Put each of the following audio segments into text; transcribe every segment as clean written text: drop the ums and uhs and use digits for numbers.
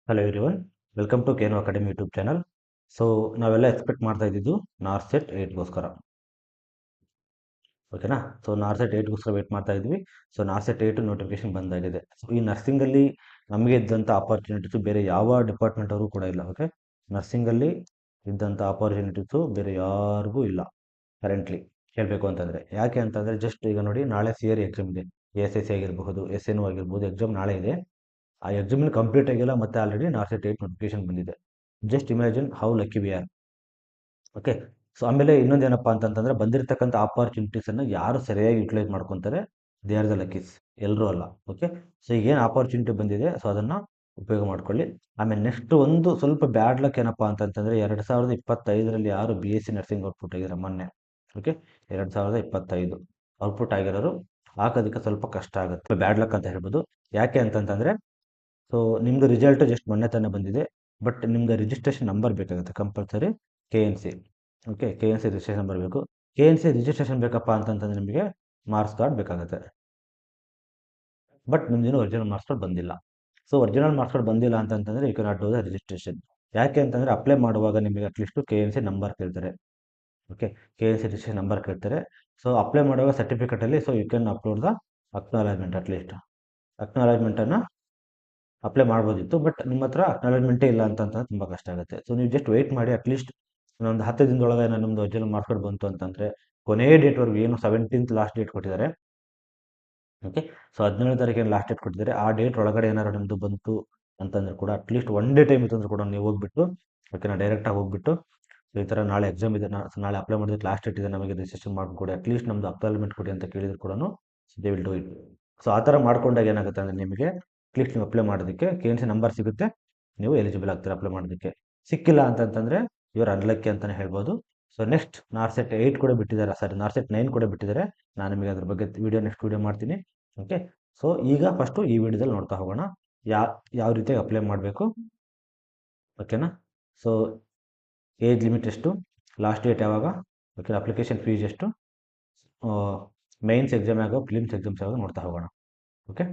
Hello everyone, welcome to Keno academy YouTube channel. So ನಾವೆಲ್ಲ expect ಮಾಡ್ತಾ ಇದ್ದಿದ್ದು ನಾರ್ಸೆಟ್ 8ಗೋಸ್ಕರ. ಓಕೆನಾ? ಸೊ ನಾರ್ಸೆಟ್ 8ಗೋಸ್ಕರ ವೇಟ್ ಮಾಡ್ತಾ ಇದ್ವಿ. ಸೊ ನಾರ್ಸೆಟ್ 8 ನೋಟಿಫಿಕೇಶನ್ ಬಂದಾಗಿದೆ. ಸೊ ಈ ನರ್ಸಿಂಗಲ್ಲಿ ನಮಗೆ ಇದ್ದಂಥ ಆಪರ್ಚುನಿಟೀಸು ಬೇರೆ ಯಾವ ಡಿಪಾರ್ಟ್ಮೆಂಟ್ ಅವರು ಕೂಡ ಇಲ್ಲ. ಓಕೆ, ನರ್ಸಿಂಗಲ್ಲಿ ಇದ್ದಂಥ ಆಪರ್ಚುನಿಟೀಸು ಬೇರೆ ಯಾರಿಗೂ ಇಲ್ಲ ಕರೆಂಟ್ಲಿ, ಹೇಳಬೇಕು ಅಂತಂದರೆ. ಯಾಕೆ ಅಂತಂದರೆ, ಜಸ್ಟ್ ಈಗ ನೋಡಿ, ನಾಳೆ ಸಿಯರಿ ಎಕ್ಸಾಮ್ ಇದೆ. ಎಸ್ ಎಸ್ ಸಿ ಆಗಿರಬಹುದು, ಎಸ್ ಎನ್ ಆಗಿರ್ಬೋದು, ಎಕ್ಸಾಮ್ ನಾಳೆ ಇದೆ. ಆ ಎಕ್ಸಾಮ್ ಕಂಪ್ಲೀಟ್ ಆಗಿಲ್ಲ, ಮತ್ತೆ ಆಲ್ರೆಡಿ ನಾರ್ಸೆಟ್ 8 ನೋಟಿಫಿಕೇಶನ್ ಬಂದಿದೆ. Just imagine how lucky we are. Okay. So ಆಮೇಲೆ ಇನ್ನೊಂದೇನಪ್ಪ ಅಂತಂತಂದ್ರೆ, ಬಂದಿರತಕ್ಕಂಥ ಆಪರ್ಚುನಿಟೀಸನ್ನು ಯಾರು ಸರಿಯಾಗಿ ಯುಟಿಲೈಸ್ ಮಾಡ್ಕೊತಾರೆ, ದೇ ಆರ್ ದ ಲಕ್ಕೀಸ್. ಎಲ್ಲರೂ ಅಲ್ಲ. ಓಕೆ. ಸೊ ಈಗೇನು ಆಪರ್ಚುನಿಟಿ ಬಂದಿದೆ, ಸೊ ಅದನ್ನು ಉಪಯೋಗ ಮಾಡ್ಕೊಳ್ಳಿ. ಆಮೇಲೆ ನೆಕ್ಸ್ಟ್ ಒಂದು ಸ್ವಲ್ಪ ಬ್ಯಾಡ್ ಲಕ್ ಏನಪ್ಪ ಅಂತಂತಂದರೆ, 2025ರಲ್ಲಿ ಯಾರು B S C nursing output ಆಗಿದ್ದಾರೆ ಮೊನ್ನೆ. ಓಕೆ, 2025 ಔಟ್ಪುಟ್ ಆಗಿರೋರು ಹಾಕೋದಕ್ಕೆ ಸ್ವಲ್ಪ ಕಷ್ಟ ಆಗುತ್ತೆ, ಬ್ಯಾಡ್ ಲಕ್ ಅಂತ ಹೇಳ್ಬೋದು. ಯಾಕೆ ಅಂತಂತಂದರೆ, ಸೊ ನಿಮ್ಮದು ರಿಸಲ್ಟ್ ಜಸ್ಟ್ ಮೊನ್ನೆ ತಾನೇ ಬಂದಿದೆ. ಬಟ್ ನಿಮ್ಗೆ ರಿಜಿಸ್ಟ್ರೇಷನ್ ನಂಬರ್ ಬೇಕಾಗುತ್ತೆ compulsory, K N C. Okay, K N C registration number ಬೇಕು. ಕೆ ಎನ್ ಸಿ ರಿಜಿಸ್ಟ್ರೇಷನ್ ಬೇಕಪ್ಪ ಅಂತಂತಂದ್ರೆ ನಿಮಗೆ ಮಾರ್ಕ್ಸ್ ಕಾರ್ಡ್ ಬೇಕಾಗುತ್ತೆ. ಬಟ್ ನಿಮ್ದೇನು ಒರಿಜಿನಲ್ ಮಾರ್ಕ್ಸ್ ಕಾರ್ಡ್ ಬಂದಿಲ್ಲ. ಸೊ ಒರಿಜಿನಲ್ ಮಾರ್ಕ್ಸ್ ಕಾರ್ಡ್ ಬಂದಿಲ್ಲ ಅಂತಂತಂದರೆ you cannot do the registration. ಯಾಕೆ ಅಂತಂದರೆ, ಅಪ್ಲೈ ಮಾಡುವಾಗ ನಿಮಗೆ at least K N C number ಕೇಳ್ತಾರೆ. Okay, K N C registration number ಕೇಳ್ತಾರೆ. ಸೊ ಅಪ್ಲೈ ಮಾಡುವಾಗ ಸರ್ಟಿಫಿಕೇಟಲ್ಲಿ so you can upload the acknowledgement. At least ಅಕ್ನಾಲಜ್ಮೆಂಟನ್ನು ಅಪ್ಲೈ ಮಾಡ್ಬೋದಿತ್ತು. ಬಟ್ ನಿಮ್ಮ ಹತ್ರ ಅಕ್ನಾಲಜ್ಮೆಂಟೇ ಇಲ್ಲ ಅಂತಂದ್ರೆ ತುಂಬ ಕಷ್ಟ ಆಗುತ್ತೆ. ಸೊ ನೀವು ಜಸ್ಟ್ ವೆಯ್ಟ್ ಮಾಡಿ. ಅಟ್ಲೀಸ್ಟ್ ಒಂದು 10 ದಿನದೊಳಗೆ ನಮ್ಮದು ಒರಿಜಿನಲ್ ಮಾರ್ಕ್ಸ್ ಕಾರ್ಡ್ ಬಂತು ಅಂತಂದರೆ, ಕೊನೆಯ ಡೇಟ್ವರೆಗೂ ಏನು 17th ಲಾಸ್ಟ್ ಡೇಟ್ ಕೊಟ್ಟಿದ್ದಾರೆ. ಓಕೆ, ಸೊ 17ನೇ ತಾರೀಕಿನ ಲಾಸ್ಟ್ ಡೇಟ್ ಕೊಟ್ಟಿದ್ದಾರೆ. ಆ ಡೇಟ್ ಒಳಗಡೆ ಏನಾದ್ರು ನಿಮ್ಮದು ಬಂತು ಅಂತಂದ್ರೆ ಕೂಡ, ಅಟ್ಲೀಸ್ಟ್ ಒನ್ ಡೇ ಟೈಮ್ ಇತ್ತು ಅಂದ್ರೆ ಕೂಡ ನೀವು ಹೋಗ್ಬಿಟ್ಟು, ಓಕೆನಾ, ಡೈರೆಕ್ಟಾಗಿ ಹೋಗ್ಬಿಟ್ಟು, ಸೊ ಈ ಥರ ನಾಳೆ ಎಕ್ಸಾಮ್ ಇದೆ, ನಾಳೆ ಅಪ್ಲೈ ಮಾಡೋದಕ್ಕೆ ಲಾಸ್ಟ್ ಡೇಟ್ ಇದೆ, ನಮಗೆ ರಿಜಿಸ್ಟ್ರೇಷನ್ ಮಾಡ್ಕೊಡಿ, ಅಟ್ಲೀಸ್ಟ್ ನಮ್ಮದು ಅಕ್ನಾಲಜ್ಮೆಂಟ್ ಕೊಡಿ ಅಂತ ಕೇಳಿದ್ರು ಕೂಡ they will do it. So ಆ ಥರ ಮಾಡ್ಕೊಂಡಾಗ ಏನಾಗುತ್ತೆ ಅಂದರೆ, ನಿಮಗೆ ಅಟ್ಲೀಸ್ಟ್ ನೀವು ಅಪ್ಲೈ ಮಾಡೋದಕ್ಕೆ ಕೆ ಎನ್ ಸಿ ನಂಬರ್ ಸಿಗುತ್ತೆ, ನೀವು ಎಲಿಜಿಬಲ್ ಆಗ್ತೀರಾ ಅಪ್ಲೈ ಮಾಡೋದಕ್ಕೆ. ಸಿಕ್ಕಿಲ್ಲ ಅಂತಂತಂದರೆ ಇವರು ಅನ್ಲಕ್ಕಿ ಅಂತಲೇ ಹೇಳ್ಬೋದು. ಸೊ ನೆಕ್ಸ್ಟ್ ನಾರ್ಸೆಟ್ 8 ಕೂಡ ಬಿಟ್ಟಿದ್ದಾರೆ, ಸಾರಿ ನಾರ್ಸೆಟ್ 9 ಕೂಡ ಬಿಟ್ಟಿದ್ದಾರೆ. ನಾನು ನಿಮಗೆ ಅದ್ರ ಬಗ್ಗೆ ನೆಕ್ಸ್ಟ್ ವಿಡಿಯೋ ಮಾಡ್ತೀನಿ. ಓಕೆ. ಸೊ ಈಗ ಫಸ್ಟು ಈ ವಿಡಿಯೋದಲ್ಲಿ ನೋಡ್ತಾ ಹೋಗೋಣ ಯಾವ ರೀತಿಯಾಗಿ ಅಪ್ಲೈ ಮಾಡಬೇಕು. ಓಕೆನಾ? ಸೊ ಏಜ್ ಲಿಮಿಟ್ ಎಷ್ಟು, ಲಾಸ್ಟ್ ಡೇಟ್ ಯಾವಾಗ, ಓಕೆ, ಅಪ್ಲಿಕೇಶನ್ ಫೀಸ್ ಎಷ್ಟು, ಮೈನ್ಸ್ ಎಕ್ಸಾಮ್ ಯಾವಾಗ, ಫಿಲಿಮ್ಸ್ ಎಕ್ಸಾಮ್ಸ್ ಯಾವಾಗ ನೋಡ್ತಾ ಹೋಗೋಣ. ಓಕೆ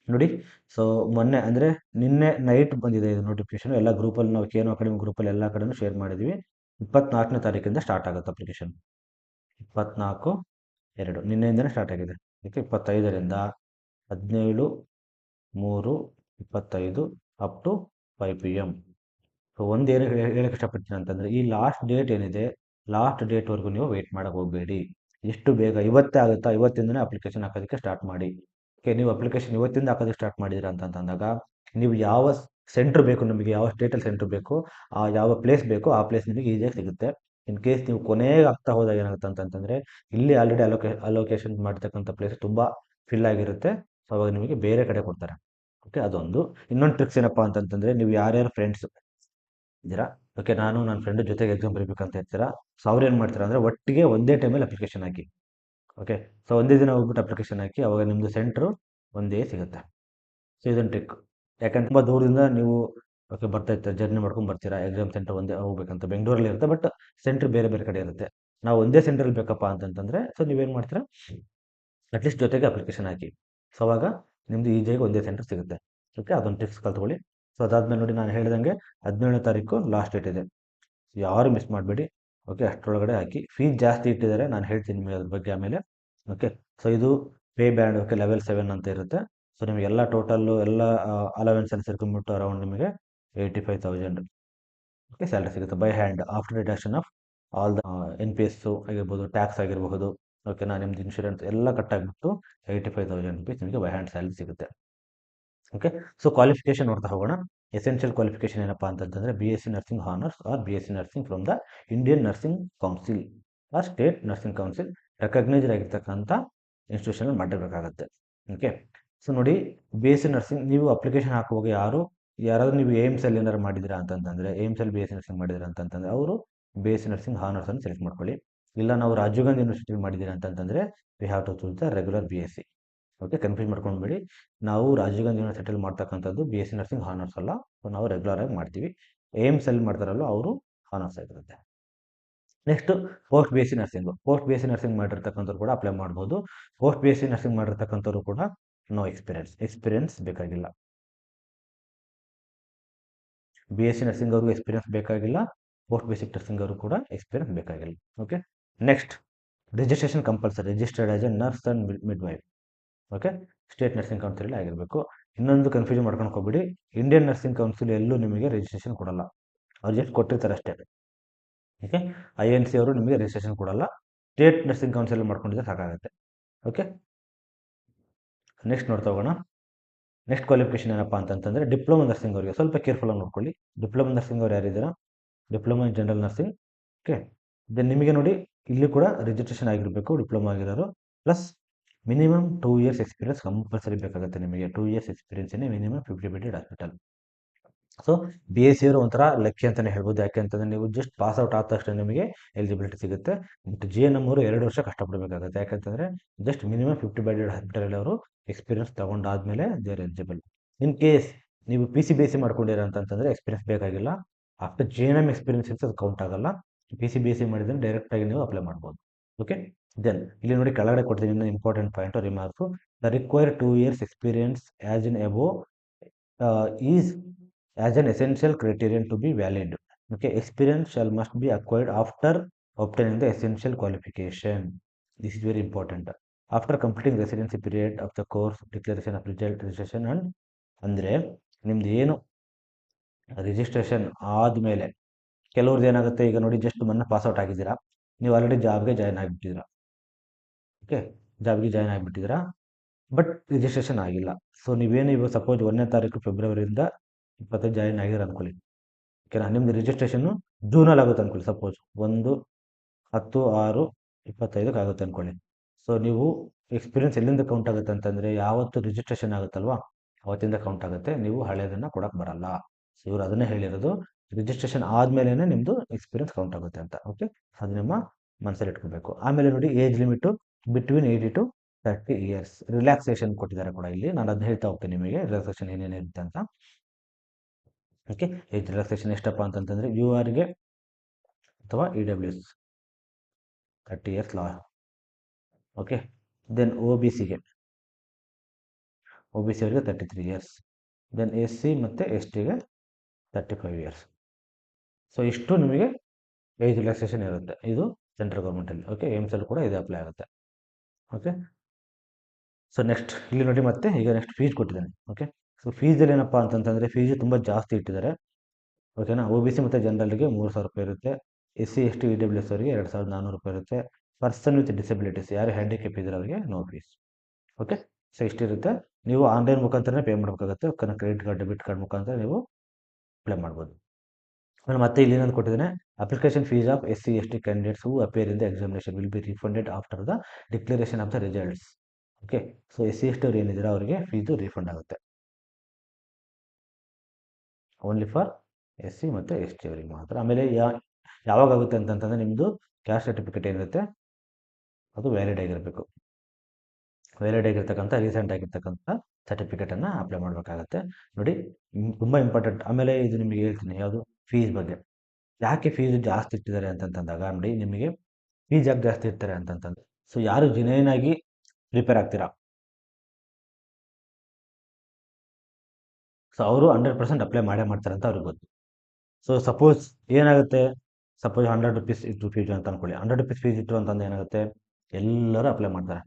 ನೋಡಿ. ಸೊ ಮೊನ್ನೆ ಅಂದರೆ ನಿನ್ನೆ ನೈಟ್ ಬಂದಿದೆ ಇದು ನೋಟಿಫಿಕೇಶನ್. ಎಲ್ಲ ಗ್ರೂಪಲ್ಲಿ ನಾವು ಕೇನೋ ಅಕಾಡೆಮಿ ಗ್ರೂಪಲ್ಲಿ ಎಲ್ಲ ಕಡೆನೂ ಶೇರ್ ಮಾಡಿದ್ವಿ. 24ನೇ ತಾರೀಕಿಂದ ಸ್ಟಾರ್ಟ್ ಆಗುತ್ತೆ ಅಪ್ಲಿಕೇಶನ್. 24/2 ನಿನ್ನೆಯಿಂದನೇ ಸ್ಟಾರ್ಟ್ ಆಗಿದೆ. ಓಕೆ, 25ರಿಂದ 17/3/25 ಅಪ್ ಟು 5 PM. ಸೊ ಒಂದು ಏನು ಹೇಳಕ್ಕೆ ಇಷ್ಟಪಡ್ತೀನಿ ಅಂತಂದರೆ, ಈ ಲಾಸ್ಟ್ ಡೇಟ್ ಏನಿದೆ, ಲಾಸ್ಟ್ ಡೇಟ್ವರೆಗೂ ನೀವು ವೆಯ್ಟ್ ಮಾಡೋಕ್ಕೆ ಹೋಗಬೇಡಿ. ಎಷ್ಟು ಬೇಗ ಇವತ್ತೇ ಆಗುತ್ತಾ, ಇವತ್ತಿಂದನೇ ಅಪ್ಲಿಕೇಶನ್ ಹಾಕೋದಕ್ಕೆ ಸ್ಟಾರ್ಟ್ ಮಾಡಿ. ಓಕೆ, ನೀವು ಅಪ್ಲಿಕೇಶನ್ ಇವತ್ತಿಂದ ಹಾಕೋದಕ್ಕೆ ಸ್ಟಾರ್ಟ್ ಮಾಡಿದ್ದೀರಾ ಅಂತಂದಾಗ, ನೀವು ಯಾವ ಸೆಂಟ್ರ್ ಬೇಕು, ನಿಮಗೆ ಯಾವ ಸ್ಟೇಟಲ್ಲಿ ಸೆಂಟ್ರ್ ಬೇಕು, ಆ ಯಾವ ಪ್ಲೇಸ್ ಬೇಕು, ಆ ಪ್ಲೇಸ್ ನಿಮಗೆ ಈಸಿಯಾಗಿ ಸಿಗುತ್ತೆ. ಇನ್ ಕೇಸ್ ನೀವು ಕೊನೆಗೆ ಆಗ್ತಾ ಹೋದಾಗ ಏನಾಗುತ್ತೆ ಅಂತಂತಂದರೆ, ಇಲ್ಲಿ ಆಲ್ರೆಡಿ ಅಲೋಕೇಶನ್ ಮಾಡಿರ್ತಕ್ಕಂಥ ಪ್ಲೇಸ್ ತುಂಬ ಫಿಲ್ ಆಗಿರುತ್ತೆ. ಸೊ ಅವಾಗ ನಿಮಗೆ ಬೇರೆ ಕಡೆ ಕೊಡ್ತಾರೆ. ಓಕೆ, ಅದೊಂದು. ಇನ್ನೊಂದು ಟ್ರಿಕ್ಸ್ ಏನಪ್ಪ ಅಂತಂತಂದರೆ, ನೀವು ಯಾರ್ಯಾರು ಫ್ರೆಂಡ್ಸ್ ಇದ್ದೀರಾ, ಓಕೆ, ನಾನು ನನ್ನ ಫ್ರೆಂಡ್ ಜೊತೆಗೆ ಎಕ್ಸಾಮ್ ಬರೀಬೇಕಂತ ಇರ್ತೀರಾ, ಸೊ ಅವ್ರು ಏನು ಮಾಡ್ತೀರಾ ಅಂದರೆ, ಒಟ್ಟಿಗೆ ಒಂದೇ ಟೈಮಲ್ಲಿ ಅಪ್ಲಿಕೇಶನ್ ಹಾಕಿ. ಓಕೆ, ಸೊ ಒಂದೇ ದಿನ ಹೋಗ್ಬಿಟ್ಟು ಅಪ್ಲಿಕೇಶನ್ ಹಾಕಿ, ಅವಾಗ ನಿಮ್ಮದು ಸೆಂಟ್ರು ಒಂದೇ ಸಿಗುತ್ತೆ. ಸೊ ಇದೊಂದು ಟ್ರಿಕ್. ಯಾಕಂದ್ರೆ ತುಂಬ ದೂರದಿಂದ ನೀವು ಓಕೆ ಬರ್ತಾ ಇರ್ತೀರ, ಜರ್ನಿ ಮಾಡ್ಕೊಂಡು ಬರ್ತೀರಾ, ಎಕ್ಸಾಮ್ ಸೆಂಟರ್ ಒಂದೇ ಹೋಗ್ಬೇಕಂತ ಬೆಂಗಳೂರಲ್ಲಿ ಇರುತ್ತೆ, ಬಟ್ ಸೆಂಟ್ರ್ ಬೇರೆ ಬೇರೆ ಕಡೆ ಇರುತ್ತೆ. ನಾವು ಒಂದೇ ಸೆಂಟ್ರಲ್ಲಿ ಬೇಕಪ್ಪ ಅಂತಂತಂದರೆ, ಸೊ ನೀವೇನು ಮಾಡ್ತೀರಾ, ಅಟ್ಲೀಸ್ಟ್ ಜೊತೆಗೆ ಅಪ್ಲಿಕೇಶನ್ ಹಾಕಿ. ಸೊ ಅವಾಗ ನಿಮ್ಮದು ಈಸಿಯಾಗಿ ಒಂದೇ ಸೆಂಟರ್ ಸಿಗುತ್ತೆ. ಓಕೆ, ಅದೊಂದು ಟ್ರಿಕ್ಸ್ ಕಲ್ತ್ಕೊಳ್ಳಿ. ಸೊ ಅದಾದಮೇಲೆ ನೋಡಿ, ನಾನು ಹೇಳಿದಂಗೆ 17ನೇ ತಾರೀಕು ಲಾಸ್ಟ್ ಡೇಟ್ ಇದೆ. ಯಾರು ಮಿಸ್ ಮಾಡಬೇಡಿ. ಓಕೆ, ಅಷ್ಟರೊಳಗಡೆ ಹಾಕಿ. ಫೀಸ್ ಜಾಸ್ತಿ ಇಟ್ಟಿದ್ದಾರೆ, ನಾನು ಹೇಳ್ತೀನಿ ನಿಮಗೆ ಅದ್ರ ಬಗ್ಗೆ ಆಮೇಲೆ. ಓಕೆ, ಸೊ ಇದು ಪೇ ಬ್ಯಾಂಡ್. ಓಕೆ, ಲೆವೆಲ್ 7 ಅಂತ ಇರುತ್ತೆ. ಸೊ ನಿಮಗೆಲ್ಲ ಟೋಟಲ್ಲು ಎಲ್ಲ ಅಲವೆನ್ಸ್ ಎಲ್ಲ ಸೇರ್ಕೊಂಡ್ಬಿಟ್ಟು ಅರೌಂಡ್ ನಿಮಗೆ 85,000 ಓಕೆ ಸ್ಯಾಲ್ರಿ ಸಿಗುತ್ತೆ by hand, after deduction of all the NPS ಆಗಿರ್ಬೋದು, ಟ್ಯಾಕ್ಸ್ ಆಗಿರಬಹುದು. ಓಕೆನಾ, ನಿಮ್ದು ಇನ್ಶೂರೆನ್ಸ್ ಎಲ್ಲ ಕಟ್ಟಾಗಿಬಿಟ್ಟು 85,000 ರುಪೀಸ್ ನಿಮಗೆ ಬೈ ಹ್ಯಾಂಡ್ ಸ್ಯಾಲ್ರಿ ಸಿಗುತ್ತೆ. ಓಕೆ, ಸೊ ಕ್ವಾಲಿಫಿಕೇಶನ್ ನೋಡ್ತಾ ಹೋಗೋಣ. ಎಸೆನ್ಷಿಯಲ್ ಕ್ವಾಲಿಫಿಕೇಶನ್ ಏನಪ್ಪ ಅಂತಂತಂದರೆ, BSc nursing honours or BSc nursing from the Indian nursing council or state nursing council recognised ಆಗಿರ್ತಕ್ಕಂಥ ಇನ್ಸ್ಟಿಟ್ಯೂಷನಲ್ಲಿ ಮಾಡಿರಬೇಕಾಗತ್ತೆ. ಓಕೆ, ಸೊ ನೋಡಿ, BSc ನರ್ಸಿಂಗ್ ನೀವು ಅಪ್ಲಿಕೇಶನ್ ಹಾಕುವಾಗ ಯಾರಾದರೂ ನೀವು ಏಮ್ಸಲ್ಲಿ ಏನಾರು ಮಾಡಿದ್ದೀರಾ ಅಂತಂತಂದರೆ, ಏಮ್ಸಲ್ಲಿ BSc ನರ್ಸಿಂಗ್ ಮಾಡಿದ್ದೀರಾ ಅಂತಂತಂದರೆ, ಅವರು BSc ನರ್ಸಿಂಗ್ ಹಾನರ್ಸನ್ನು ಸೆಲೆಕ್ಟ್ ಮಾಡ್ಕೊಳ್ಳಿ. ಇಲ್ಲ ನಾವು ರಾಜೀವ್ ಗಾಂಧಿ ಯೂನಿವರ್ಸಿಟಿ ಮಾಡಿದ್ದೀರಾ ಅಂತಂತಂದರೆ, we have to choose the regular BSc. Okay, confuse ಮಾಡ್ಕೊಂಡ್ಬೇಡಿ. ನಾವು ರಾಜೀವ್ ಗಾಂಧಿ ಯೂನಿವರ್ಸಿಟಿಯಲ್ಲಿ ಮಾಡ್ತಕ್ಕಂಥದ್ದು BSc ನರ್ಸಿಂಗ್ ಹಾನರ್ಸ್ ಅಲ್ಲ. ಸೊ ನಾವು ರೆಗ್ಯುಲರ್ ಆಗಿ ಮಾಡ್ತೀವಿ. ಏಮ್ಸಲ್ಲಿ ಮಾಡ್ತಾರಲ್ಲ ಅವರು ಹಾನರ್ಸ್ ಆಗಿರುತ್ತೆ. ನೆಕ್ಸ್ಟ್ ಪೋಸ್ಟ್ BSc ನರ್ಸಿಂಗ್ ಮಾಡಿರ್ತಕ್ಕಂಥವ್ರು ಕೂಡ ಅಪ್ಲೈ ಮಾಡ್ಬೋದು. ಪೋಸ್ಟ್ BSc ನರ್ಸಿಂಗ್ ಮಾಡಿರ್ತಕ್ಕಂಥವ್ರು ಕೂಡ ನೋ ಎಕ್ಸ್ಪೀರಿಯನ್ಸ್ ಬೇಕಾಗಿಲ್ಲ. ಬಿ ಎಸ್ ಸಿ ನರ್ಸಿಂಗ್ ಅವ್ರಿಗೂ ಎಕ್ಸ್ಪೀರಿಯನ್ಸ್ ಬೇಕಾಗಿಲ್ಲ, ಪೋಸ್ಟ್ ಬೇಸಿಕ್ ನರ್ಸಿಂಗ್ ಅವ್ರಿಗೂ ಕೂಡ ಎಕ್ಸ್ಪೀರಿಯನ್ಸ್ ಬೇಕಾಗಿಲ್ಲ. Okay, next registration compulsory, registered as A nurse and midwife. Okay, state nursing council ಆಗಿರಬೇಕು. ಇನ್ನೊಂದು ಕನ್ಫ್ಯೂಷನ್ ಮಾಡ್ಕೊಂಡು ಹೋಗ್ಬಿಡಿ, ಇಂಡಿಯನ್ ನರ್ಸಿಂಗ್ ಕೌನ್ಸಿಲ್ ಎಲ್ಲೂ ನಿಮಗೆ ರಿಜಿಸ್ಟ್ರೇಷನ್ ಕೊಡಲ್ಲ, ಅವ್ರು ಜಸ್ಟ್ ಕೊಟ್ಟಿರ್ತಾರೆ ಅಷ್ಟೇ. ಓಕೆ, ಐ ಎನ್ ಸಿ ಅವರು ನಿಮಗೆ ರಿಜಿಸ್ಟ್ರೇಷನ್ ಕೊಡಲ್ಲ, ಸ್ಟೇಟ್ ನರ್ಸಿಂಗ್ ಕೌನ್ಸಿಲ್ ಮಾಡ್ಕೊಂಡಿದ್ರೆ ಸಾಕಾಗುತ್ತೆ. ಓಕೆ, ನೆಕ್ಸ್ಟ್ ನೋಡ್ತಾ ಹೋಗೋಣ. ನೆಕ್ಸ್ಟ್ ಕ್ವಾಲಿಫಿಕೇಶನ್ ಏನಪ್ಪ ಅಂತಂತಂದರೆ ಡಿಪ್ಲೊಮಾ ನರ್ಸಿಂಗ್ ಅವರಿಗೆ ಸ್ವಲ್ಪ ಕೇರ್ಫುಲ್ಲಾಗಿ ನೋಡ್ಕೊಳ್ಳಿ. ಡಿಪ್ಲೊಮಾ ನರ್ಸಿಂಗ್ ಅವ್ರು ಯಾರಿದ್ದೀರಾ, diploma in general nursing. Okay, then ನಿಮಗೆ ನೋಡಿ ಇಲ್ಲಿ ಕೂಡ ರಿಜಿಸ್ಟ್ರೇಷನ್ ಆಗಿರಬೇಕು ಡಿಪ್ಲೊಮಾ ಆಗಿರೋರು, plus minimum 2 years experience compulsory ಬೇಕಾಗುತ್ತೆ ನಿಮಗೆ. 2 years experience minimum 50 bedded hospital. So B S C ಅವರು ಒಂಥರ ಲಕ್ಕಿ ಅಂತಲೇ ಹೇಳ್ಬೋದು, ಯಾಕೆ ಅಂತಂದರೆ ನೀವು ಜಸ್ಟ್ ಪಾಸ್ ಔಟ್ ಆದ ತಕ್ಷಣ ನಿಮಗೆ ಎಲಿಜಿಬಿಲಿಟಿ ಸಿಗುತ್ತೆ. ಬಟ್ ಜಿ ಎನ್ ಎಮ್ ಅವರು 2 ವರ್ಷ ಕಷ್ಟಪಡಬೇಕಾಗುತ್ತೆ, ಯಾಕಂತಂದರೆ ಜಸ್ಟ್ ಮಿನಿಮಮ್ 50 ಬೆಡೆಡ್ ಹಾಸ್ಪಿಟಲಲ್ಲಿ ಅವರು ಎಕ್ಸ್ಪೀರಿಯನ್ಸ್ ತೊಗೊಂಡಾದ್ಮೇಲೆ they are eligible. In case ನೀವು P C B S C ಮಾಡ್ಕೊಂಡಿರ ಅಂತಂತಂದರೆ ಎಕ್ಸ್ಪೀರಿಯನ್ಸ್ ಬೇಕಾಗಿಲ್ಲ, after G N M experience ಇರುತ್ತೆ, ಅದು ಕೌಂಟ್ ಆಗಲ್ಲ. P C B S C ಮಾಡಿದ್ರೆ ಡೈರೆಕ್ಟಾಗಿ ನೀವು ಅಪ್ಲೈ ಮಾಡ್ಬೋದು. ಓಕೆ, ದೆನ್ ಇಲ್ಲಿ ನೋಡಿ ಕೆಳಗಡೆ ಕೊಡ್ತೀನಿ ಇನ್ನೂ important point remarks. The require 2 years experience as in above is as an essential criterion to be valid. Okay, experience shall must be acquired after obtaining the essential qualification. This is very important. After completing residency period of the course, declaration of result, registration and ಅಂದರೆ ನಿಮ್ದು ಏನು registration ಆದಮೇಲೆ ಕೆಲವ್ರದ್ದು ಏನಾಗುತ್ತೆ, ಈಗ ನೋಡಿ just ಮೊನ್ನೆ pass out ಆಗಿದ್ದೀರಾ, ನೀವು ಆಲ್ರೆಡಿ ಜಾಬ್ಗೆ ಜಾಯ್ನ್ ಆಗಿಬಿಟ್ಟಿದ್ದೀರಾ. ಓಕೆ, ಜಾಬ್ಗೆ ಜಾಯ್ನ್ ಆಗಿಬಿಟ್ಟಿದ್ದೀರಾ, ಬಟ್ ರಿಜಿಸ್ಟ್ರೇಷನ್ ಆಗಿಲ್ಲ. ಸೊ ನೀವೇನು ಇವಾಗ ಸಪೋಸ್ 1ನೇ ತಾರೀಕು ಫೆಬ್ರವರಿಯಿಂದ 25 ಜಾಯಿನ್ ಆಗಿರೋ ಅಂದ್ಕೊಳ್ಳಿ. ಓಕೆನಾ, ನಿಮ್ದು ರಿಜಿಸ್ಟ್ರೇಷನ್ನು ಜೂನಲ್ಲಿ ಆಗುತ್ತೆ ಅಂದ್ಕೊಳ್ಳಿ, ಸಪೋಸ್ 1/10/6/25 ಆಗುತ್ತೆ ಅಂದ್ಕೊಳ್ಳಿ. ಸೊ ನೀವು ಎಕ್ಸ್ಪೀರಿಯನ್ಸ್ ಎಲ್ಲಿಂದ ಕೌಂಟ್ ಆಗುತ್ತೆ ಅಂತಂದರೆ ಯಾವತ್ತು ರಿಜಿಸ್ಟ್ರೇಷನ್ ಆಗುತ್ತಲ್ವಾ ಅವತ್ತಿಂದ ಕೌಂಟ್ ಆಗುತ್ತೆ, ನೀವು ಹಳೆಯದನ್ನು ಕೊಡೋಕ್ಕೆ ಬರಲ್ಲ. ಸೊ ಇವರು ಅದನ್ನೇ ಹೇಳಿರೋದು, ರಿಜಿಸ್ಟ್ರೇಷನ್ ಆದಮೇಲೆ ನಿಮ್ಮದು ಎಕ್ಸ್ಪೀರಿಯನ್ಸ್ ಕೌಂಟ್ ಆಗುತ್ತೆ ಅಂತ. ಓಕೆ, ಅದು ನಿಮ್ಮ ಮನಸ್ಸಲ್ಲಿ ಇಟ್ಕೋಬೇಕು. ಆಮೇಲೆ ನೋಡಿ age limit between 80 to 30 years. Relaxation ಕೊಟ್ಟಿದ್ದಾರೆ ಕೂಡ ಇಲ್ಲಿ, ನಾನು ಅದನ್ನ ಹೇಳ್ತಾ ಹೋಗ್ತೀನಿ ನಿಮಗೆ ರಿಲ್ಯಾಕ್ಸೇಷನ್ ಏನೇನಿರುತ್ತೆ ಅಂತ. ಓಕೆ, ಏಜ್ ರಿಲ್ಯಾಕ್ಸೇಷನ್ ಎಷ್ಟಪ್ಪ ಅಂತಂತಂದರೆ ಯು ಆರ್ಗೆ ಅಥವಾ ಇ ಡಬ್ಲ್ಯೂ ಎಸ್ 30 ಇಯರ್ಸ್ ಲಾ. Okay, then O B C ಅವರಿಗೆ 33 ಇಯರ್ಸ್. ದೆನ್ ಎಸ್ ಸಿ ಮತ್ತು ಎಸ್ ಟಿಗೆ 35 ಇಯರ್ಸ್. ಸೊ ಇಷ್ಟು ನಿಮಗೆ ಏಜ್ ರಿಲ್ಯಾಕ್ಸೇಷನ್ ಇರುತ್ತೆ, ಇದು ಸೆಂಟ್ರಲ್ ಗೌರ್ಮೆಂಟಲ್ಲಿ. ಓಕೆ, ಏಮ್ಸಲ್ಲಿ ಕೂಡ ಇದು ಅಪ್ಲೈ ಆಗುತ್ತೆ. ಓಕೆ, ಸೊ ನೆಕ್ಸ್ಟ್ ಇಲ್ಲಿ ನೋಡಿ ಮತ್ತೆ ಈಗ ನೆಕ್ಸ್ಟ್ ಫೀಸ್ ಕೊಟ್ಟಿದ್ದಾನೆ. ಓಕೆ, ಸೊ ಫೀಸಲ್ಲಿ ಏನಪ್ಪ ಅಂತಂತಂದರೆ ಫೀಸು ತುಂಬ ಜಾಸ್ತಿ ಇಟ್ಟಿದ್ದಾರೆ. ಓಕೆನಾ, ಒ ಬಿ ಸಿ ಮತ್ತು ಜನರಲ್ಗೆ 3,000 ರೂಪಾಯಿ ಇರುತ್ತೆ, S C S T E W S ಅವರಿಗೆ 2,400 ರೂಪಾಯಿ ಇರುತ್ತೆ, ಪರ್ಸನ್ ವಿತ್ ಡಿಸಬಿಲಿಟೀಸ್ ಯಾರು ಹ್ಯಾಂಡಿಕ್ಯಾಪ್ ಇದ್ದಾರೆ ಅವರಿಗೆ ನೋ ಫೀಸ್. ಓಕೆ, ಸೊ ಇಷ್ಟಿರುತ್ತೆ. ನೀವು ಆನ್ಲೈನ್ ಮುಖಾಂತರನೇ ಪೇ ಮಾಡಬೇಕಾಗುತ್ತೆ, ಕ್ರೆಡಿಟ್ ಕಾರ್ಡ್ ಡೆಬಿಟ್ ಕಾರ್ಡ್ ಮುಖಾಂತರ ನೀವು ಅಪ್ಲೈ ಮಾಡ್ಬೋದು. ಆಮೇಲೆ ಮತ್ತೆ ಇಲ್ಲಿ ಏನಂತ ಕೊಟ್ಟಿದ್ದಾನೆ, application fees of S C S T candidates who appear in the examination will be refunded after the declaration of the results. Okay, so S C S T ಅವ್ರು ಏನಿದ್ದಾರೆ ಅವರಿಗೆ ಫೀಸು ರೀಫಂಡ್ ಆಗುತ್ತೆ, ಓನ್ಲಿ ಫಾರ್ ಎಸ್ ಸಿ ಮತ್ತು S T ಅವರಿಗೆ ಮಾತ್ರ. ಆಮೇಲೆ ಯಾವಾಗ ಆಗುತ್ತೆ ಅಂತಂತಂದರೆ ನಿಮ್ಮದು ಕ್ಯಾಸ್ಟ್ ಸರ್ಟಿಫಿಕೇಟ್ ಏನಿರುತ್ತೆ ಅದು ವ್ಯಾಲಿಡ್ ಆಗಿರಬೇಕು. ವ್ಯಾಲಿಡ್ ಆಗಿರ್ತಕ್ಕಂಥ ರೀಸೆಂಟ್ ಆಗಿರ್ತಕ್ಕಂಥ ಸರ್ಟಿಫಿಕೇಟನ್ನು ಅಪ್ಲೈ ಮಾಡಬೇಕಾಗತ್ತೆ. ನೋಡಿ ತುಂಬ ಇಂಪಾರ್ಟೆಂಟ್. ಆಮೇಲೆ ಇದು ನಿಮಗೆ ಹೇಳ್ತೀನಿ ಯಾವುದು ಫೀಸ್ ಬಗ್ಗೆ. ಯಾಕೆ ಫೀಸ್ ಜಾಸ್ತಿ ಇಟ್ಟಿದ್ದಾರೆ ಅಂತಂತಂದಾಗ ನೋಡಿ, ನಿಮಗೆ ಫೀಸ್ ಯಾಕೆ ಜಾಸ್ತಿ ಇರ್ತಾರೆ ಅಂತಂತಂದ್ರೆ, ಸೊ ಯಾರು ಜೆನ್ಯೂನ್ ಆಗಿ ಪ್ರಿಪೇರ್ ಆಗ್ತೀರಾ, ಸೊ ಅವರು 100% ಅಪ್ಲೈ ಮಾಡೇ ಮಾಡ್ತಾರೆ ಅಂತ ಅವ್ರಿಗೆ ಗೊತ್ತು. ಸೊ ಸಪೋಸ್ ಏನಾಗುತ್ತೆ, ಸಪೋಸ್ 100 ರೂಪೀಸ್ ಇಟ್ಟು ಫೀಸ್ ಅಂತ ಅನ್ಕೊಳ್ಳಿ, 100 ರೂಪೀಸ್ ಫೀಸ್ ಇಟ್ಟರು ಅಂತಂದು ಏನಾಗುತ್ತೆ, ಎಲ್ಲರೂ ಅಪ್ಲೈ ಮಾಡ್ತಾರೆ.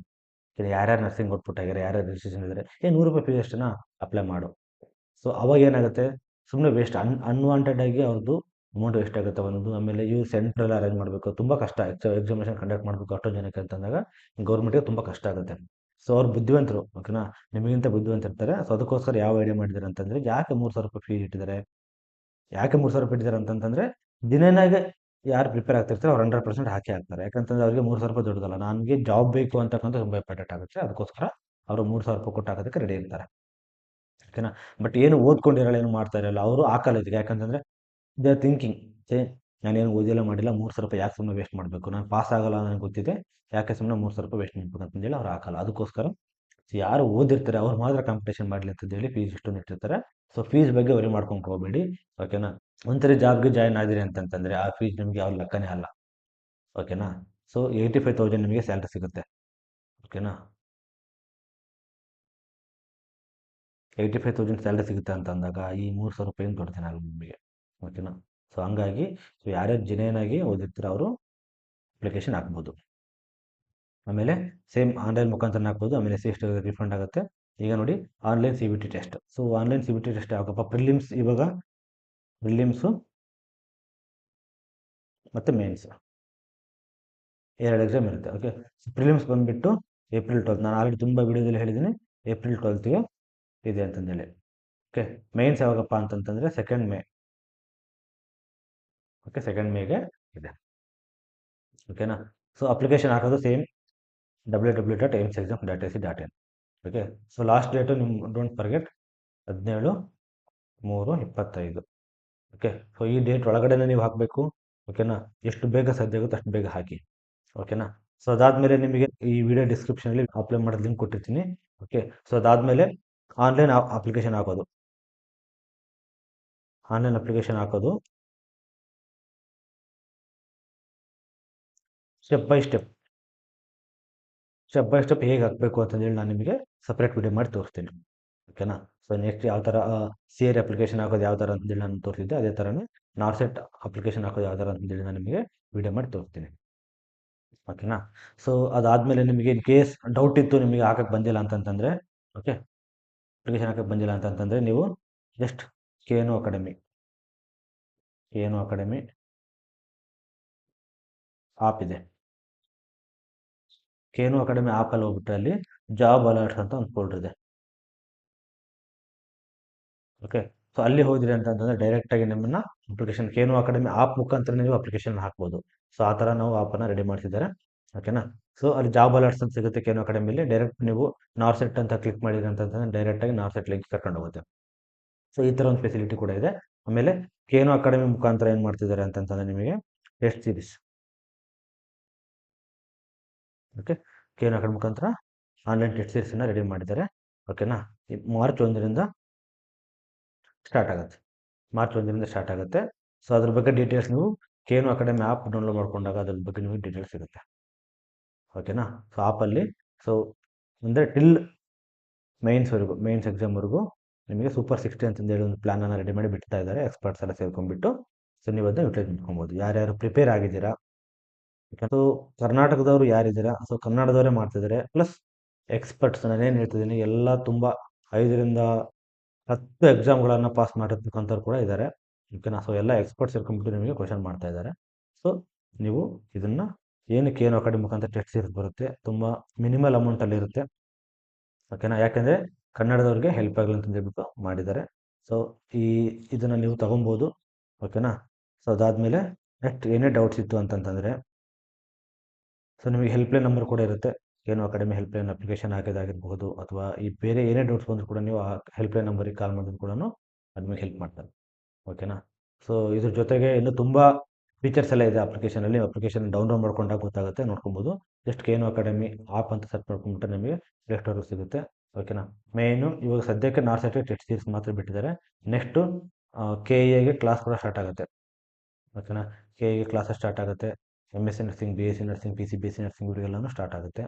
ಯಾರ್ಯಾರು ನರ್ಸಿಂಗ್ ಕೊಟ್ಬಿಟ್ಟಾಗಿದ್ದಾರೆ, ಯಾರ್ಯಾರು ರಿಜಿಸ್ಟ್ರೇಷನ್ ಇದ್ದಾರೆ, 100 ರೂಪಾಯಿ ಫೀಸ್ ಅಷ್ಟೇನಾ ಅಪ್ಲೈ ಮಾಡು. ಸೊ ಅವಾಗ ಏನಾಗುತ್ತೆ, ಸುಮ್ಮನೆ ವೇಸ್ಟ್, ಅನ್ವಾಂಟೆಡ್ ಆಗಿ ಅವ್ರದ್ದು ಅಮೌಂಟ್ ವೇಸ್ಟ್ ಆಗುತ್ತೆ ಒಂದು. ಆಮೇಲೆ ಇವು ಸೆಂಟ್ರಲ್ ಅರೇಂಜ್ ಮಾಡಬೇಕು, ತುಂಬ ಕಷ್ಟ. ಎಕ್ಸಾಮಿನೇಷನ್ ಕಂಡಕ್ಟ್ ಮಾಡಬೇಕು ಅಷ್ಟೊಂದು ಜನಕ್ಕೆ ಅಂತಂದಾಗ ಗೌರ್ಮೆಂಟ್ಗೆ ತುಂಬ ಕಷ್ಟ ಆಗುತ್ತೆ. ಸೊ ಅವ್ರು ಬುದ್ಧಿವಂತರು, ಓಕೆನಾ, ನಿಮಗಿಂತ ಬುದ್ಧಿವಂತ ಇರ್ತಾರೆ. ಸೊ ಅದಕ್ಕೋಸ್ಕರ ಯಾವ ಐಡಿಯಾ ಮಾಡಿದ್ದಾರೆ ಅಂತಂದರೆ, ಯಾಕೆ 3,000 ರೂಪಾಯಿ ಫೀಸ್ ಇಟ್ಟಿದ್ದಾರೆ, ಯಾಕೆ 3,000 ರೂಪಾಯಿ ಇಟ್ಟಿದ್ದಾರೆ ಅಂತಂತಂದರೆ, ದಿನನಾಗೆ ಯಾರು ಪ್ರಿಪೇರ್ ಆಗ್ತಿರ್ತಾರೆ ಅವ್ರು 100% ಹಾಕಿ ಹಾಕ್ತಾರೆ. ಯಾಕಂತಂದ್ರೆ ಅವ್ರಿಗೆ 3,000 ರೂಪಾಯಿ ದೊಡ್ಡದಲ್ಲ, ನನಗೆ ಜಾಬ್ ಬೇಕು ಅಂತಕ್ಕಂಥ ತುಂಬ ಇಂಪಾರ್ಟೆಂಟ್ ಆಗುತ್ತೆ. ಅದಕ್ಕೋಸ್ಕರ ಅವರು 3,000 ರೂಪಾಯಿ ಕೊಟ್ಟು ಹಾಕೋದಕ್ಕೆ ರೆಡಿ ಇರ್ತಾರೆ. ಓಕೆನಾ, ಬಟ್ ಏನು ಓದ್ಕೊಂಡಿರಲ್ಲ, ಏನು ಮಾಡ್ತಾ ಇರಲ್ಲ ಅವರು ಹಾಕಲ್ಲ ಇದಕ್ಕೆ. ಯಾಕಂತಂದರೆ ದೇ ಆರ್ ಥಿಂಕಿಂಗ್, ನಾನೇನು ಓದಿಲ್ಲ ಮಾಡಿಲ್ಲ, 3,000 ರೂಪಾಯಿ ಯಾಕೆ ಸುಮ್ಮನೆ ವೇಸ್ಟ್ ಮಾಡಬೇಕು, ನಾನು ಪಾಸ್ ಆಗಲ್ಲ ನನಗೆ ಗೊತ್ತಿದೆ, ಯಾಕೆ ಸುಮ್ಮನೆ 3,000 ರೂಪಾಯಿ ವೇಸ್ಟ್ ಮಾಡಬೇಕು ಅಂತಂದೇಳಿ ಅವ್ರು ಹಾಕಲ್ಲ. ಅದಕ್ಕೋಸ್ಕರ ಯಾರು ಓದಿರ್ತಾರೆ ಅವ್ರು ಮಾತ್ರ ಕಾಂಪಿಟೇಷನ್ ಮಾಡಲಿ ಅಂತಂದೇಳಿ ಫೀಸ್ ಇಷ್ಟೊಂದು ಇಟ್ಟಿರ್ತಾರೆ. ಸೊ ಫೀಸ್ ಬಗ್ಗೆ ವರಿ ಮಾಡ್ಕೊಂಡು ಹೋಗಬೇಡಿ. ಓಕೆನಾ, ಒಂದ್ಸರಿ ಜಾಬ್ಗೆ ಜಾಯ್ನ್ ಆಗಿರಿ ಅಂತಂತಂದರೆ ಆ ಫೀಸ್ ನಿಮಗೆ ಯಾವ ಲೆಕ್ಕನೇ ಅಲ್ಲ. ಓಕೆನಾ, ಸೊ 85,000 ನಿಮಗೆ ಸ್ಯಾಲ್ರಿ ಸಿಗುತ್ತೆ. ಓಕೆನಾ, 85,000 ಸ್ಯಾಲ್ರಿ ಸಿಗುತ್ತೆ ಅಂತ ಅಂದಾಗ ಈ 3,000 ರೂಪಾಯಿ ದೊಡ್ಡದೇನಾಗಲ್ಲ ನಿಮಗೆ. ಓಕೆನಾ. ಸೊ ಹಂಗಾಗಿ ಯಾರ್ಯಾರು ಜೆನ್ಯೂನ್ ಆಗಿ ಓದಿರ್ತೀರೋ ಅವರು ಅಪ್ಲಿಕೇಶನ್ ಹಾಕ್ಬೋದು. ಆಮೇಲೆ ಸೇಮ್ ಆನ್ಲೈನ್ ಮುಖಾಂತರ ಹಾಕ್ಬೋದು. ಆಮೇಲೆ ಎಷ್ಟು ರಿಫಂಡ್ ಆಗುತ್ತೆ. ಈಗ ನೋಡಿ, online C B T test. So online C B T test ಯಾಕಪ್ಪ, ಪ್ರಿಲಿಮ್ಸ್, ಇವಾಗ ಪ್ರಿಲಿಮ್ಸು ಮತ್ತು ಮೇನ್ಸ್ 2 ಎಕ್ಸಾಮ್ ಇರುತ್ತೆ. ಓಕೆ, ಪ್ರಿಲಿಮ್ಸ್ ಬಂದುಬಿಟ್ಟು ಏಪ್ರಿಲ್ 12. ನಾನು ಆಲ್ರೆಡಿ ತುಂಬ ವಿಡಿಯೋದಲ್ಲಿ ಹೇಳಿದ್ದೀನಿ ಏಪ್ರಿಲ್ 12ಗೆ ಇದೆ ಅಂತಂದೇಳಿ. ಓಕೆ, ಮೇನ್ಸ್ ಯಾವಾಗಪ್ಪ ಅಂತಂತಂದರೆ 2 ಮೇ. ಓಕೆ, 2 ಮೇಗೆ ಇದೆ. ಓಕೆನಾ. ಸೊ ಅಪ್ಲಿಕೇಶನ್ ಹಾಕೋದು same www.aimsexam.ac.in. Okay, so last date ನಿಮ್ಮ ಡೋಂಟ್ ಫರ್ಗೆಟ್ 17/3/25. ಓಕೆ, ಸೊ ಈ ಡೇಟ್ ಒಳಗಡೆನೇ ನೀವು ಹಾಕಬೇಕು. ಓಕೆನಾ, ಎಷ್ಟು ಬೇಗ ಸಾಧ್ಯ ಆಗುತ್ತೋ ಅಷ್ಟು ಬೇಗ ಹಾಕಿ. ಓಕೆನಾ. ಸೊ ಅದಾದಮೇಲೆ ನಿಮಗೆ ಈ ವಿಡಿಯೋ ಡಿಸ್ಕ್ರಿಪ್ಷನಲ್ಲಿ ಅಪ್ಲೈ ಮಾಡೋದು ಲಿಂಕ್ ಕೊಟ್ಟಿರ್ತೀನಿ. ಓಕೆ, ಸೊ ಅದಾದಮೇಲೆ ಆನ್ಲೈನ್ ಅಪ್ಲಿಕೇಶನ್ ಹಾಕೋದು. ಆನ್ಲೈನ್ ಅಪ್ಲಿಕೇಶನ್ ಹಾಕೋದು ಸ್ಟೆಪ್ ಬೈ ಸ್ಟೆಪ್ ಹೇಗೆ ಹಾಕಬೇಕು ಅಂತಂದೇಳಿ ನಾನು ನಿಮಗೆ ಸಪ್ರೇಟ್ ವಿಡಿಯೋ ಮಾಡಿ ತೋರಿಸ್ತೀನಿ. ಓಕೆನಾ. ಸೊ ನೆಕ್ಸ್ಟ್ ಯಾವ ಥರ ಸಿ ಆರ್ ಅಪ್ಲಿಕೇಶನ್ ಹಾಕೋದು ಯಾವ ಥರ ಅಂತೇಳಿ ನಾನು ತೋರಿಸಿದ್ದೆ, ಅದೇ ಥರನೇ ನಾರ್ಸೆಟ್ ಅಪ್ಲಿಕೇಶನ್ ಹಾಕೋದು ಯಾವ ಥರ ಅಂತೇಳಿ ನಾನು ನಿಮಗೆ ವಿಡಿಯೋ ಮಾಡಿ ತೋರಿಸ್ತೀನಿ. ಓಕೆನಾ. ಸೊ ಅದಾದಮೇಲೆ ನಿಮಗೆ ಇನ್ ಕೇಸ್ ಡೌಟ್ ಇತ್ತು, ನಿಮಗೆ ಹಾಕಕ್ಕೆ ಬಂದಿಲ್ಲ ಅಂತಂತಂದರೆ, ಓಕೆ, ಅಪ್ಲಿಕೇಶನ್ ಹಾಕಕ್ಕೆ ಬಂದಿಲ್ಲ ಅಂತಂತಂದರೆ ನೀವು ಜಸ್ಟ್ KNO ಅಕಾಡೆಮಿ ಆಪ್ ಇದೆ. KNO ಅಕಾಡೆಮಿ ಆಪಲ್ಲಿ ಹೋಗ್ಬಿಟ್ರೆ ಅಲ್ಲಿ ಜಾಬ್ ಅಲರ್ಟ್ಸ್ ಅಂತ ಒಂದು ಫೋಲ್ಡರ್ ಇದೆ. ಓಕೆ, ಸೊ ಅಲ್ಲಿ ಹೋದ್ರಿ ಅಂತಂತಂದರೆ ಡೈರೆಕ್ಟಾಗಿ ನಿಮ್ಮನ್ನು ಅಪ್ಲಿಕೇಶನ್ KNO ಅಕಾಡೆಮಿ ಆಪ್ ಮುಖಾಂತರ ನೀವು ಅಪ್ಲಿಕೇಶನ್ ಹಾಕ್ಬೋದು. ಸೊ ಆ ಥರ ನಾವು ಆಪನ್ನು ರೆಡಿ ಮಾಡಿಸಿದ್ದಾರೆ. ಓಕೆನಾ. ಸೊ ಅಲ್ಲಿ ಜಾಬ್ ಅಲರ್ಟ್ಸ್ ಅಂತ ಸಿಗುತ್ತೆ KNO ಅಕಾಡೆಮಿಲಿ. ಡೈರೆಕ್ಟ್ ನೀವು ನಾರ್ಸೆಟ್ ಅಂತ ಕ್ಲಿಕ್ ಮಾಡಿದ್ರಿ ಅಂತಂತಂದರೆ ಡೈರೆಕ್ಟಾಗಿ ನಾರ್ಸೆಟ್ ಲಿಂಕ್ ಕರ್ಕೊಂಡು ಹೋಗುತ್ತೆ. ಸೊ ಈ ಥರ ಒಂದು ಫೆಸಿಲಿಟಿ ಕೂಡ ಇದೆ. ಆಮೇಲೆ KNO ಅಕಾಡೆಮಿ ಮುಖಾಂತರ ಏನು ಮಾಡ್ತಿದ್ದಾರೆ ಅಂತಂತಂದರೆ ನಿಮಗೆ test series. Okay, KNO academy ಮುಖಾಂತರ ಆನ್ಲೈನ್ ಟೆಸ್ಟ್ ಸೀರೀಸನ್ನು ರೆಡಿ ಮಾಡಿದ್ದಾರೆ. ಓಕೆನಾ. ಮಾರ್ಚ್ 1ರಿಂದ ಸ್ಟಾರ್ಟ್ ಆಗುತ್ತೆ. ಸೊ ಅದ್ರ ಬಗ್ಗೆ ಡೀಟೇಲ್ಸ್ ನೀವು KNO ಅಕಾಡೆಮಿ ಆ್ಯಪ್ ಡೌನ್ಲೋಡ್ ಮಾಡ್ಕೊಂಡಾಗ ಅದ್ರ ಬಗ್ಗೆ ನಿಮಗೆ ಡೀಟೇಲ್ಸ್ ಸಿಗುತ್ತೆ. ಓಕೆನಾ. ಸೊ ಆಪಲ್ಲಿ ಸೊ ಅಂದರೆ ಟಿಲ್ ಮೇನ್ಸ್ ಎಕ್ಸಾಮ್ವರೆಗೂ ನಿಮಗೆ ಸೂಪರ್ 60 ಅಂತಂದೇಳಿ ಒಂದು ಪ್ಲ್ಯಾನನ್ನು ರೆಡಿ ಮಾಡಿ ಬಿಡ್ತಾ ಇದ್ದಾರೆ. ಎಕ್ಸ್ಪರ್ಟ್ಸ್ ಎಲ್ಲ ಸೇರ್ಕೊಂಡ್ಬಿಟ್ಟು. ಸೊ ನೀವು ಅದನ್ನ ಯೂಟಿಲೈಸ್ ಮಾಡ್ಕೊಬೋದು. ಯಾರ್ಯಾರು ಪ್ರಿಪೇರ್ ಆಗಿದ್ದೀರಾ, ಸೊ ಕರ್ನಾಟಕದವರು ಯಾರಿದ್ದೀರಾ, ಸೊ ಕನ್ನಡದವರೇ ಮಾಡ್ತಿದ್ದಾರೆ. ಪ್ಲಸ್ ಎಕ್ಸ್ಪರ್ಟ್ಸ್ ನಾನೇನು ಹೇಳ್ತಿದ್ದೀನಿ ಎಲ್ಲ ತುಂಬ 5ರಿಂದ 10 ಎಕ್ಸಾಮ್ಗಳನ್ನು ಪಾಸ್ ಮಾಡಿರ್ತಕ್ಕಂಥವ್ರು ಕೂಡ ಇದ್ದಾರೆ. ಓಕೆನಾ. ಸೊ ಎಲ್ಲ ಎಕ್ಸ್ಪರ್ಟ್ಸ್ ಸೇರ್ಕೊಂಡ್ಬಿಟ್ಟು ನಿಮಗೆ ಕ್ವಶನ್ ಮಾಡ್ತಾ ಇದ್ದಾರೆ. ಸೊ ನೀವು ಇದನ್ನು ಏನು KNO ಅಕಾಡೆಮಿ ಮುಖಾಂತರ ಟೆಸ್ಟ್ ಸೀರೀಸ್ ಬರುತ್ತೆ, ತುಂಬ ಮಿನಿಮಲ್ ಅಮೌಂಟಲ್ಲಿ ಇರುತ್ತೆ. ಓಕೆನಾ. ಯಾಕೆಂದರೆ ಕನ್ನಡದವ್ರಿಗೆ ಹೆಲ್ಪ್ ಆಗಲಿ ಅಂತ ಹೇಳ್ಬಿಟ್ಟು ಮಾಡಿದ್ದಾರೆ. ಸೊ ಇದನ್ನು ನೀವು ತೊಗೊಬೋದು. ಓಕೆನಾ. ಸೊ ಅದಾದಮೇಲೆ ನೆಕ್ಸ್ಟ್ ಏನೇ ಡೌಟ್ಸ್ ಇತ್ತು ಅಂತಂತಂದರೆ, ಸೊ ನಿಮಗೆ ಹೆಲ್ಪ್ಲೈನ್ ನಂಬರ್ ಕೂಡ ಇರುತ್ತೆ. KNO ಅಕಾಡೆಮಿ ಹೆಲ್ಪ್ಲೈನ್ ಅಪ್ಲಿಕೇಶನ್ ಹಾಕೋದಾಗಿರ್ಬೋದು, ಅಥವಾ ಈ ಬೇರೆ ಏನೇ ಡೌಟ್ಸ್ ಬಂದರೂ ಕೂಡ ನೀವು ಆ ಹೆಲ್ಪ್ಲೈನ್ ನಂಬರಿಗೆ ಕಾಲ್ ಮಾಡಿದ್ರು ಕೂಡ ಅದು ನಿಮಗೆ ಹೆಲ್ಪ್ ಮಾಡ್ತಾರೆ. ಓಕೆನಾ. ಸೊ ಇದ್ರ ಜೊತೆಗೆ ಇನ್ನೂ ತುಂಬ ಫೀಚರ್ಸ್ ಎಲ್ಲ ಇದೆ ಅಪ್ಲಿಕೇಶನಲ್ಲಿ. ಅಪ್ಲಿಕೇಶನ್ ಡೌನ್ಲೋಡ್ ಮಾಡ್ಕೊಂಡಾಗ ಗೊತ್ತಾಗುತ್ತೆ, ನೋಡ್ಕೊಬೋದು. ಜಸ್ಟ್ KNO ಅಕಾಡೆಮಿ ಆಪ್ ಅಂತ ಸರ್ಚ್ ಮಾಡ್ಕೊಂಡ್ಬಿಟ್ರೆ ನಿಮಗೆ ಪ್ಲೇಸ್ಟೋರಿಗೆ ಸಿಗುತ್ತೆ. ಓಕೆನಾ. ಮೇಯ್ನು ಇವಾಗ ಸದ್ಯಕ್ಕೆ ನಾರ್ಸೆಟ್ಗೆ ಟೆಸ್ಟ್ ಸೀರೀಸ್ ಮಾತ್ರ ಬಿಟ್ಟಿದ್ದಾರೆ. ನೆಕ್ಸ್ಟು KEಗೆ ಕ್ಲಾಸ್ ಕೂಡ ಸ್ಟಾರ್ಟ್ ಆಗುತ್ತೆ. ಓಕೆನಾ. KEಗೆ ಕ್ಲಾಸಸ್ ಸ್ಟಾರ್ಟ್ ಆಗುತ್ತೆ. MSc nursing, BSc nursing, BC nursing ಇವರಿಗೆಲ್ಲನೂ ಸ್ಟಾರ್ಟ್ ಆಗುತ್ತೆ.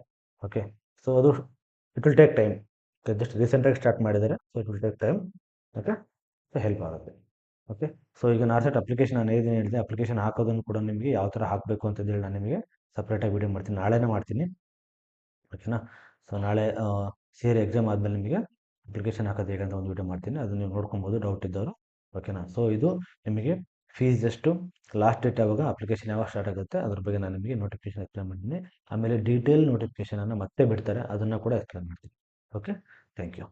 ಓಕೆ, ಸೊ ಅದು it will take time. Just ರೀಸೆಂಟಾಗಿ ಸ್ಟಾರ್ಟ್ ಮಾಡಿದ್ದಾರೆ. So it will take time. Okay, so help ಆಗುತ್ತೆ. ಓಕೆ, ಸೊ ಈಗ ನಾರ್ಸೆಟ್ ಅಪ್ಲಿಕೇಶನ್ ನಾನು ಏನೇನು ಹೇಳಿದೆ, ಅಪ್ಲಿಕೇಶನ್ ಹಾಕೋದನ್ನು ಕೂಡ ನಿಮಗೆ ಯಾವ ಥರ ಹಾಕಬೇಕು ಅಂತಂದೇಳಿ ನಾನು ನಿಮಗೆ ಸಪ್ರೇಟಾಗಿ ವಿಡಿಯೋ ಮಾಡ್ತೀನಿ. ನಾಳೆನೇ ಮಾಡ್ತೀನಿ. ಓಕೆನಾ. ಸೊ ನಾಳೆ ಸೇರಿ ಎಕ್ಸಾಮ್ ಆದಮೇಲೆ ನಿಮಗೆ ಅಪ್ಲಿಕೇಶನ್ ಹಾಕೋದು ಹೇಗೆ ಅಂತ ಒಂದು ವಿಡಿಯೋ ಮಾಡ್ತೀನಿ. ಅದನ್ನು ನೀವು ನೋಡ್ಕೊಬೋದು ಡೌಟ್ ಇದ್ದವರು. ಓಕೆನಾ. ಸೊ ಇದು ನಿಮಗೆ ಫೀಸ್ ಎಷ್ಟು, ಲಾಸ್ಟ್ ಡೇಟ್ ಯಾವಾಗ, ಅಪ್ಲಿಕೇಶನ್ ಯಾವಾಗ ಸ್ಟಾರ್ಟ್ ಆಗುತ್ತೆ ಅದ್ರ ಬಗ್ಗೆ ನಾನು ನಿಮಗೆ ನೋಟಿಫಿಕೇಶನ್ ಎಕ್ಸ್ಪ್ಲೇನ್ ಮಾಡ್ತೀನಿ. ಆಮೇಲೆ ಡೀಟೇಲ್ ನೋಟಿಫಿಕೇಶನನ್ನು ಮತ್ತೆ ಬಿಡ್ತಾರೆ, ಅದನ್ನು ಕೂಡ ಎಕ್ಸ್ಪ್ಲೇನ್ ಮಾಡ್ತೀನಿ. Okay, thank you.